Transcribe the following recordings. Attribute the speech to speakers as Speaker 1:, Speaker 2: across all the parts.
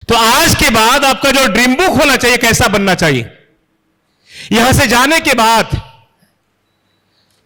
Speaker 1: तो आज के बाद आपका जो ड्रीम बुक होना चाहिए कैसा बनना चाहिए, यहां से जाने के बाद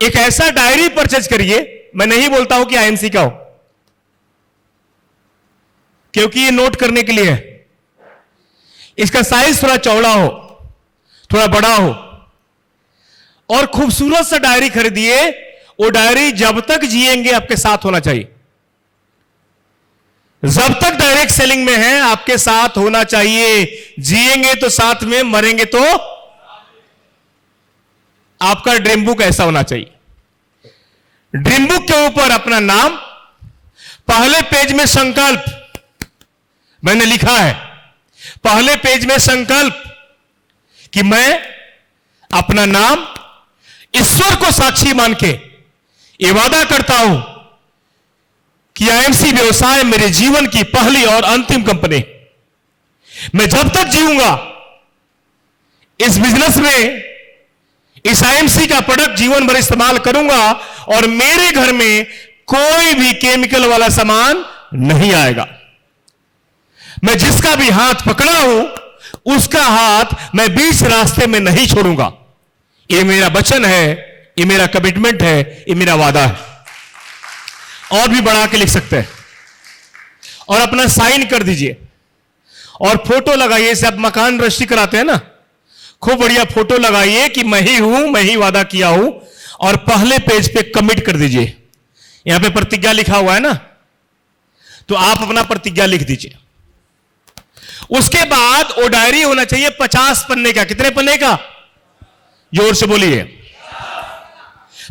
Speaker 1: एक ऐसा डायरी परचेज करिए। मैं नहीं बोलता हूं कि आईएमसी का हो, क्योंकि ये नोट करने के लिए है। इसका साइज थोड़ा चौड़ा हो, थोड़ा बड़ा हो, और खूबसूरत सा डायरी खरीदिए। वो डायरी जब तक जिएंगे आपके साथ होना चाहिए। जब तक डायरेक्ट सेलिंग में है आपके साथ होना चाहिए। जिएंगे तो साथ में, मरेंगे तो। आपका ड्रीम बुक ऐसा होना चाहिए। ड्रीम बुक के ऊपर अपना नाम, पहले पेज में संकल्प मैंने लिखा है। पहले पेज में संकल्प कि मैं अपना नाम ईश्वर को साक्षी मान के ये वादा करता हूं कि आईएमसी व्यवसाय मेरे जीवन की पहली और अंतिम कंपनी। मैं जब तक जीऊंगा इस बिजनेस में, इस आईएमसी का प्रोडक्ट जीवन भर इस्तेमाल करूंगा, और मेरे घर में कोई भी केमिकल वाला सामान नहीं आएगा। मैं जिसका भी हाथ पकड़ा हूं उसका हाथ मैं बीच रास्ते में नहीं छोड़ूंगा। ये मेरा वचन है, ये मेरा कमिटमेंट है, ये मेरा वादा है। और भी बढ़ा के लिख सकते हैं और अपना साइन कर दीजिए और फोटो लगाइए। इसे आप मकान रजिस्ट्री कराते हैं ना, खूब बढ़िया फोटो लगाइए कि मैं ही हूं, मैं ही वादा किया हूं, और पहले पेज पे कमिट कर दीजिए। यहां पे प्रतिज्ञा लिखा हुआ है ना, तो आप अपना प्रतिज्ञा लिख दीजिए। उसके बाद वो डायरी होना चाहिए 50 पन्ने का। कितने पन्ने का? जोर से बोलिए।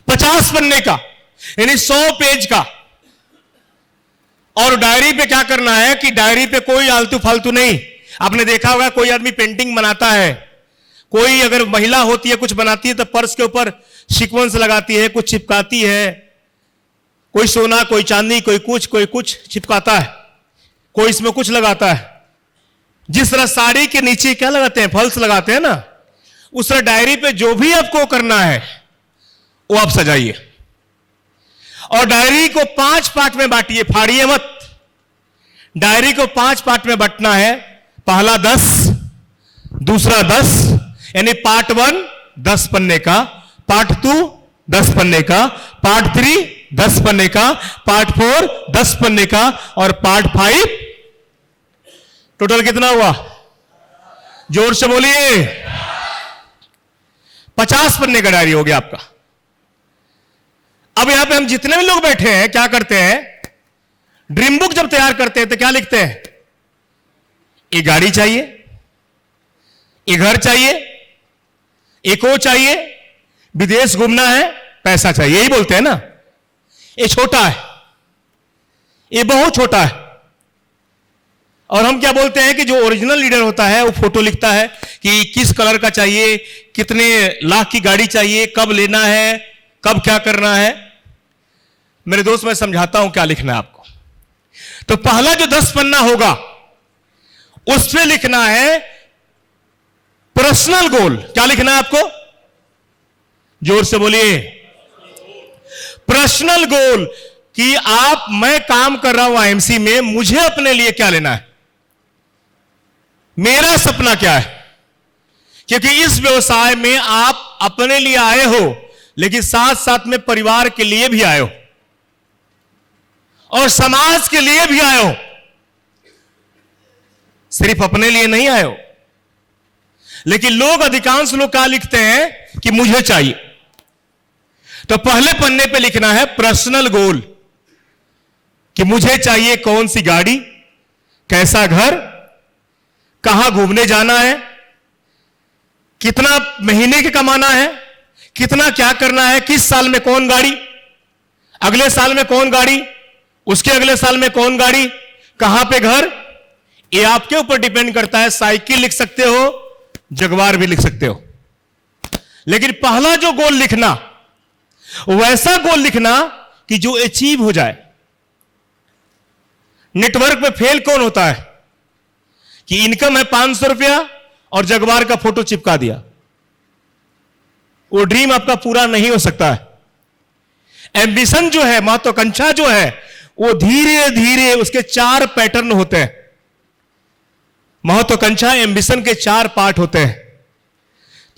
Speaker 1: 50 पन्ने का, यानी 100 पेज का। और डायरी पे क्या करना है कि डायरी पे कोई आलतू फालतू नहीं। आपने देखा होगा कोई आदमी पेंटिंग बनाता है, कोई अगर महिला होती है कुछ बनाती है तो पर्स के ऊपर सीक्वेंस लगाती है, कुछ चिपकाती है, कोई सोना, कोई चांदी, कोई कुछ चिपकाता है, कोई इसमें कुछ लगाता है। जिस तरह साड़ी के नीचे क्या लगाते हैं, फॉल्स लगाते हैं ना, उस तरह डायरी पे जो भी आपको करना है वो आप सजाइए। और डायरी को 5 पार्ट में बांटिए, फाड़िए मत। डायरी को 5 पार्ट में बांटना है। पहला 10, दूसरा 10, यानी पार्ट 1 10 पन्ने का, पार्ट 2 10 पन्ने का, पार्ट 3 10 पन्ने का, पार्ट 4 10 पन्ने का, और पार्ट 5 टोटल कितना हुआ? जोर से बोलिए। 50 पन्ने का डायरी हो गया आपका। अब यहां पे हम जितने भी लोग बैठे हैं क्या करते हैं, ड्रीम बुक जब तैयार करते हैं तो क्या लिखते हैं? एक गाड़ी चाहिए, एक घर चाहिए, एक वो चाहिए, विदेश घूमना है, पैसा चाहिए, यही बोलते हैं ना। ये छोटा है, ये बहुत छोटा है। और हम क्या बोलते हैं कि जो ओरिजिनल लीडर होता है वो फोटो लिखता है कि किस कलर का चाहिए, कितने लाख की गाड़ी चाहिए, कब लेना है, कब क्या करना है। मेरे दोस्त, मैं समझाता हूं क्या लिखना है आपको। तो पहला जो 10 पन्ना होगा उस पे लिखना है पर्सनल गोल। क्या लिखना है आपको? जोर से बोलिए। पर्सनल गोल कि मैं काम कर रहा हूं आईएमसी में, मुझे अपने लिए क्या लेना है, मेरा सपना क्या है। क्योंकि इस व्यवसाय में आप अपने लिए आए हो, लेकिन साथ साथ में परिवार के लिए भी आए हो और समाज के लिए भी आए हो, सिर्फ अपने लिए नहीं आए हो। लेकिन लोग, अधिकांश लोग क्या लिखते हैं कि मुझे चाहिए। तो पहले पन्ने पे लिखना है पर्सनल गोल कि मुझे चाहिए कौन सी गाड़ी, कैसा घर, कहां घूमने जाना है, कितना महीने के कमाना है, कितना क्या करना है, किस साल में कौन गाड़ी, अगले साल में कौन गाड़ी, उसके अगले साल में कौन गाड़ी, कहां पे घर। ये आपके ऊपर डिपेंड करता है। साइकिल लिख सकते हो, जगवार भी लिख सकते हो, लेकिन पहला जो गोल लिखना, वैसा गोल लिखना कि जो अचीव हो जाए। नेटवर्क में फेल कौन होता है कि इनकम है 500 रुपया और जगवार का फोटो चिपका दिया। वो ड्रीम आपका पूरा नहीं हो सकता है। एम्बिशन जो है, महत्वाकांक्षा जो है, वो धीरे धीरे उसके 4 पैटर्न होते हैं। महत्वाकांक्षा एम्बिशन के 4 पार्ट होते हैं।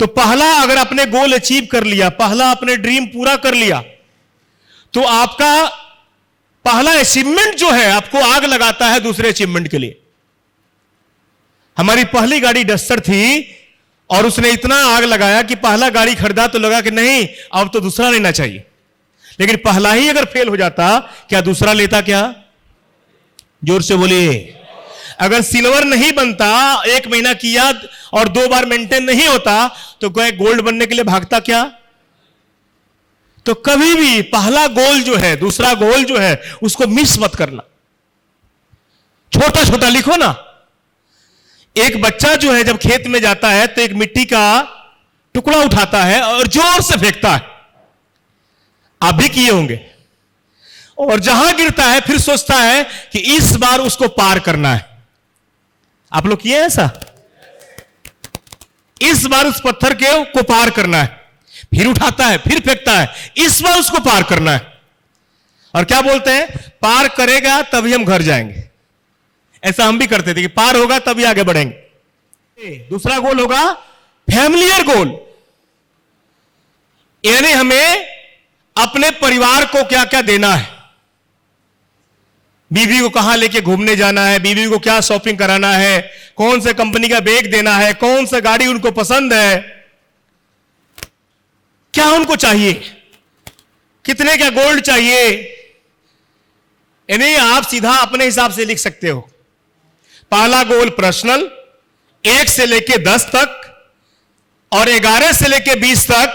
Speaker 1: तो पहला, अगर आपने गोल अचीव कर लिया, पहला अपने ड्रीम पूरा कर लिया, तो आपका पहला अचीवमेंट जो है आपको आग लगाता है दूसरे अचीवमेंट के लिए। हमारी पहली गाड़ी डस्टर थी और उसने इतना आग लगाया कि पहला गाड़ी खरीदा तो लगा कि नहीं, अब तो दूसरा लेना चाहिए। लेकिन पहला ही अगर फेल हो जाता, क्या दूसरा लेता क्या? जोर से बोलिए। अगर सिल्वर नहीं बनता, 1 महीना किया और 2 बार मेंटेन नहीं होता, तो कोई गोल्ड बनने के लिए भागता क्या? तो कभी भी पहला गोल जो है, दूसरा गोल जो है, उसको मिस मत करना। छोटा छोटा लिखो ना। एक बच्चा जो है जब खेत में जाता है तो एक मिट्टी का टुकड़ा उठाता है और जोर से फेंकता है। आप भी किए होंगे। और जहां गिरता है फिर सोचता है कि इस बार उसको पार करना है। आप लोग किए ऐसा? इस बार उस पत्थर को पार करना है। फिर उठाता है, फिर फेंकता है, इस बार उसको पार करना है। और क्या बोलते हैं? पार करेगा तभी हम घर जाएंगे। ऐसा हम भी करते थे कि पार होगा तभी आगे बढ़ेंगे। दूसरा गोल होगा फैमिलियर गोल, यानी हमें अपने परिवार को क्या क्या देना है। बीवी को कहां लेके घूमने जाना है, बीवी को क्या शॉपिंग कराना है, कौन से कंपनी का बैग देना है, कौन सा गाड़ी उनको पसंद है, क्या उनको चाहिए, कितने का गोल्ड चाहिए। यानी आप सीधा अपने हिसाब से लिख सकते हो। पहला गोल पर्सनल, 1 से लेके 10 तक, और 11 से लेके 20 तक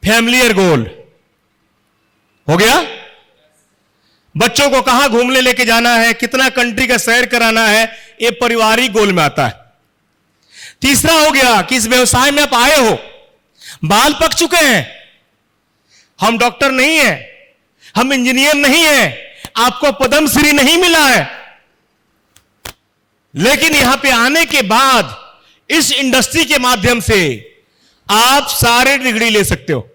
Speaker 1: फैमिलियर गोल हो गया। बच्चों को कहां घूमने लेके जाना है, कितना कंट्री का सैर कराना है, ये पारिवारिक गोल में आता है। तीसरा हो गया कि इस व्यवसाय में आप आए हो, बाल पक चुके हैं, हम डॉक्टर नहीं हैं, हम इंजीनियर नहीं हैं, आपको पद्मश्री नहीं मिला है, लेकिन यहां पे आने के बाद इस इंडस्ट्री के माध्यम से आप सारे डिग्री ले सकते हो।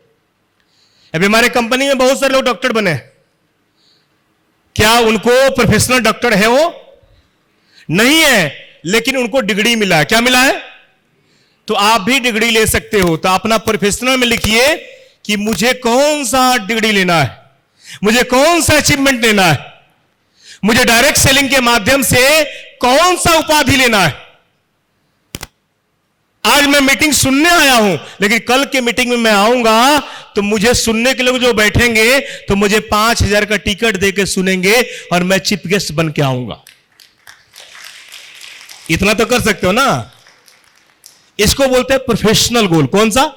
Speaker 1: अभी हमारे कंपनी में बहुत सारे लोग डॉक्टर बने, क्या उनको प्रोफेशनल डॉक्टर है? वो नहीं है, लेकिन उनको डिग्री मिला है। क्या मिला है? तो आप भी डिग्री ले सकते हो। तो अपना प्रोफेशनल में लिखिए कि मुझे कौन सा डिग्री लेना है, मुझे कौन सा अचीवमेंट लेना है, मुझे डायरेक्ट सेलिंग के माध्यम से कौन सा उपाधि लेना है। आज मैं मीटिंग सुनने आया हूं, लेकिन कल के मीटिंग में मैं आऊंगा तो मुझे सुनने के लोग जो बैठेंगे तो मुझे 5,000 का टिकट देकर सुनेंगे और मैं चीफ गेस्ट बन के आऊंगा। इतना तो कर सकते हो ना। इसको बोलते हैं प्रोफेशनल गोल। कौन सा?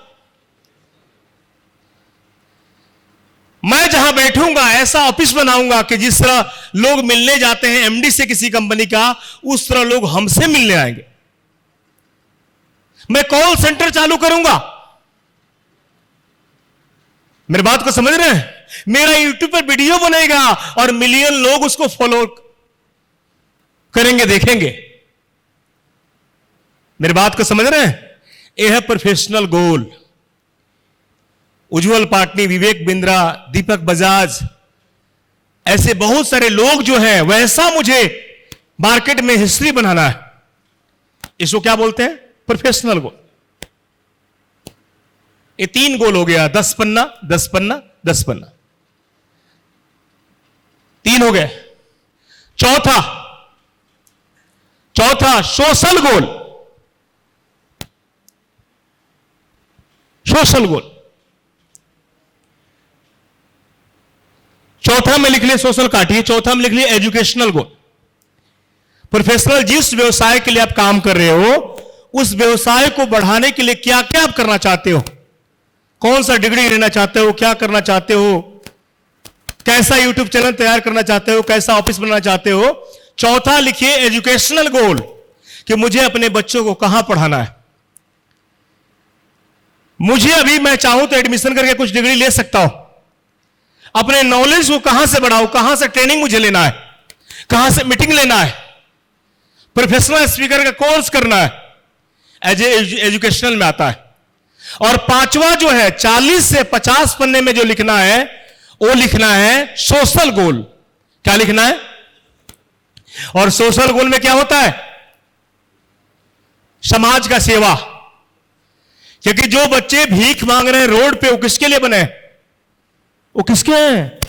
Speaker 1: मैं जहां बैठूंगा ऐसा ऑफिस बनाऊंगा कि जिस तरह लोग मिलने जाते हैं एमडी से किसी कंपनी का, उस तरह लोग हमसे मिलने आएंगे। मैं कॉल सेंटर चालू करूंगा। मेरी बात को समझ रहे हैं? मेरा यूट्यूब पर वीडियो बनेगा और मिलियन लोग उसको फॉलो करेंगे, देखेंगे। मेरी बात को समझ रहे हैं? यह है प्रोफेशनल गोल। उज्जवल पाटनी, विवेक बिंद्रा, दीपक बजाज, ऐसे बहुत सारे लोग जो हैं, वैसा मुझे मार्केट में हिस्ट्री बनाना है। इसको क्या बोलते हैं? प्रोफेशनल गोल। ये 3 गोल हो गया। 10 पन्ना 10 पन्ना 10 पन्ना, 3 हो गए। चौथा सोशल गोल। सोशल गोल चौथा में लिख लिया, सोशल काटिए, चौथा में लिख लिया एजुकेशनल गोल। प्रोफेशनल, जिस व्यवसाय के लिए आप काम कर रहे हो, उस व्यवसाय को बढ़ाने के लिए क्या क्या आप करना चाहते हो, कौन सा डिग्री लेना चाहते हो, क्या करना चाहते हो, कैसा यूट्यूब चैनल तैयार करना चाहते हो, कैसा ऑफिस बनाना चाहते हो। चौथा लिखिए एजुकेशनल गोल, कि मुझे अपने बच्चों को कहां पढ़ाना है। मुझे अभी मैं चाहूं तो एडमिशन करके कुछ डिग्री ले सकता हूं। अपने नॉलेज को कहां से बढ़ाऊं, कहां से ट्रेनिंग मुझे लेना है, कहां से मीटिंग लेना है, प्रोफेशनल स्पीकर का कोर्स करना है, एजुकेशनल में आता है। और 5वां जो है 40 से 50 पन्ने में जो लिखना है, वो लिखना है सोशल गोल। क्या लिखना है? और सोशल गोल में क्या होता है? समाज का सेवा। क्योंकि जो बच्चे भीख मांग रहे हैं रोड पे, वो किसके लिए बने? वो किसके हैं?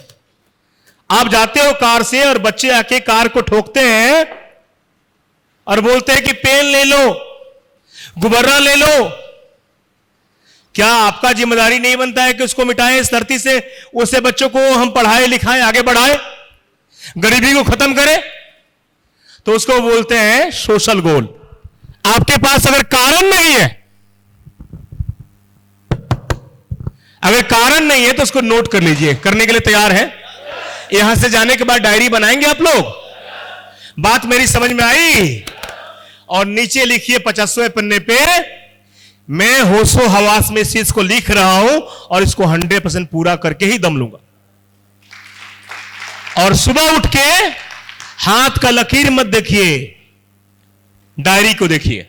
Speaker 1: आप जाते हो कार से और बच्चे आके कार को ठोकते हैं और बोलते हैं कि पेन ले लो, गुब्बारा ले लो। क्या आपका जिम्मेदारी नहीं बनता है कि उसको मिटाएं इस धरती से? उससे बच्चों को हम पढ़ाएं लिखाएं, आगे बढ़ाएं, गरीबी को खत्म करें? तो उसको बोलते हैं सोशल गोल। आपके पास अगर कारण नहीं है, अगर कारण नहीं है तो उसको नोट कर लीजिए। करने के लिए तैयार है? यहां से जाने के बाद डायरी बनाएंगे आप लोग? बात मेरी समझ में आई? और नीचे लिखिए 50वें पन्ने पे, मैं होशो हवास में इस चीज को लिख रहा हूं और इसको 100% पूरा करके ही दम लूंगा। और सुबह उठ के हाथ का लकीर मत देखिए, डायरी को देखिए।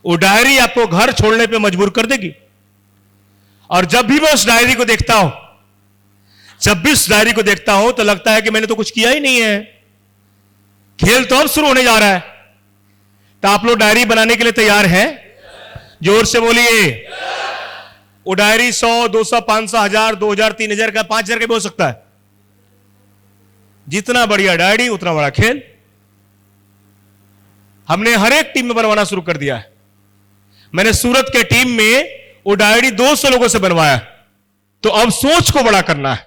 Speaker 1: वो डायरी आपको घर छोड़ने पे मजबूर कर देगी। और जब भी मैं उस डायरी को देखता हूं, जब भी उस डायरी को देखता हूं तो लगता है कि मैंने तो कुछ किया ही नहीं है, खेल तो अब शुरू होने जा रहा है। तो आप लोग डायरी बनाने के लिए तैयार हैं? जोर से बोलिए। वो डायरी 100, 200, 500, 1000, 2000, 3000 का, 5000 का भी हो सकता है। जितना बढ़िया डायरी उतना बड़ा खेल। हमने हर एक टीम में बनवाना शुरू कर दिया है। मैंने सूरत के टीम में वो डायरी 200 लोगों से बनवाया। तो अब सोच को बड़ा करना है।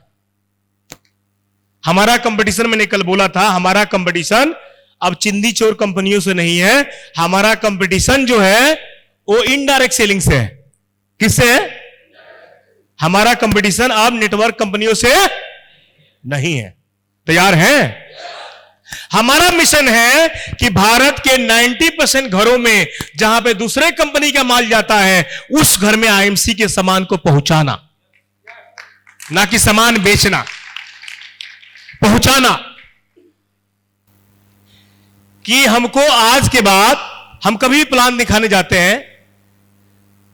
Speaker 1: हमारा कंपटीशन, मैंने कल बोला था, हमारा कंपटीशन अब चिंदी चोर कंपनियों से नहीं है। हमारा कंपटीशन जो है वो इनडायरेक्ट सेलिंग से है। किससे है? हमारा कंपटीशन अब नेटवर्क कंपनियों से नहीं है। तैयार हैं? हमारा मिशन है कि भारत के 90% घरों में जहां पे दूसरे कंपनी का माल जाता है, उस घर में आईएमसी के सामान को पहुंचाना, ना कि सामान बेचना, पहुंचाना। कि हमको आज के बाद हम कभी प्लान दिखाने जाते हैं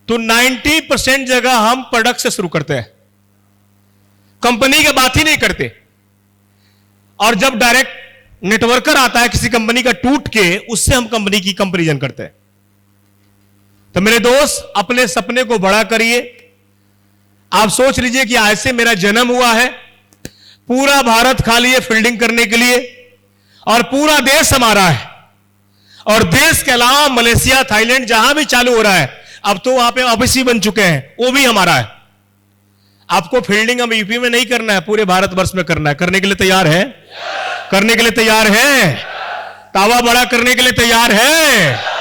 Speaker 1: तो 90% जगह हम प्रोडक्ट से शुरू करते हैं, कंपनी की बात ही नहीं करते। और जब डायरेक्ट नेटवर्कर आता है किसी कंपनी का टूट के, उससे हम कंपनी की कंपैरिजन करते हैं। तो मेरे दोस्त, अपने सपने को बड़ा करिए। आप सोच लीजिए कि आज से मेरा जन्म हुआ है, पूरा भारत खाली है फील्डिंग करने के लिए, और पूरा देश हमारा है। और देश के अलावा मलेशिया, थाईलैंड, जहां भी चालू हो रहा है, अब तो वहां पे ऑफिस ही बन चुके हैं, वो भी हमारा है। आपको फील्डिंग हम यूपी में नहीं करना है, पूरे भारतवर्ष में करना है। करने के लिए तैयार है? करने के लिए तैयार है? तावा बड़ा करने के लिए तैयार है?